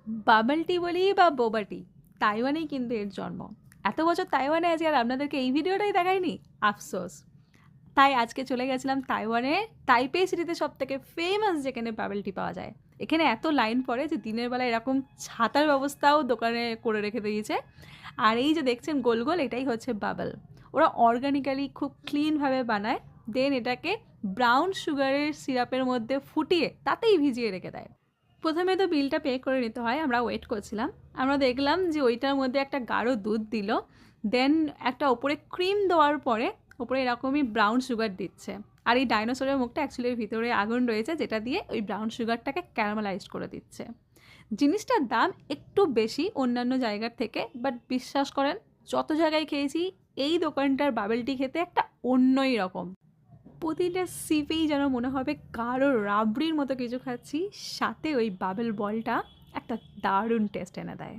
Bubble টি বলি বা বোবা টি, তাইওয়ানেই কিন্তু এর জন্ম। এত বছর তাইওয়ানে আছি আর আপনাদেরকে এই ভিডিওটাই দেখাইনি, আফসোস। তাই আজকে চলে গেছিলাম তাইওয়ানে, তাইপে সিটিতে সব থেকে ফেমাস যেখানে বাবল টি পাওয়া যায়। এখানে এত লাইন পড়ে যে দিনের বেলা এরকম ছাতার ব্যবস্থাও দোকানে করে রেখে দিয়েছে। আর এই যে দেখছেন গোল গোল, এটাই হচ্ছে বাবল। ওরা অর্গানিক্যালি খুব ক্লিনভাবে বানায়, দেন এটাকে ব্রাউন সুগারের সিরাপের মধ্যে ফুটিয়ে তাতেই ভিজিয়ে রেখে দেয়। প্রথমে তো বিলটা পে করে নিতে হয়, আমরা ওয়েট করছিলাম। আমরা দেখলাম যে ওইটার মধ্যে একটা গাঢ় দুধ দিল, দেন একটা ওপরে ক্রিম দেওয়ার পরে ওপরে এরকমই ব্রাউন সুগার দিচ্ছে। আর এই ডাইনোসরের মুখটা অ্যাকচুয়ালি ভিতরে আগুন রয়েছে, যেটা দিয়ে ওই ব্রাউন সুগারটাকে ক্যারামেলাইজড করে দিচ্ছে। জিনিসটার দাম একটু বেশি অন্যান্য জায়গার থেকে, বাট বিশ্বাস করেন যত জায়গায় খেয়েছি এই দোকানটার বাবেল টি খেতে একটা অন্যই রকম। প্রতিটা সিপেই যেন মনে হবে কারো রাবড়ির মতো কিছু খাচ্ছি, সাথে ওই বাবেল বলটা একটা দারুণ টেস্ট এনে দেয়।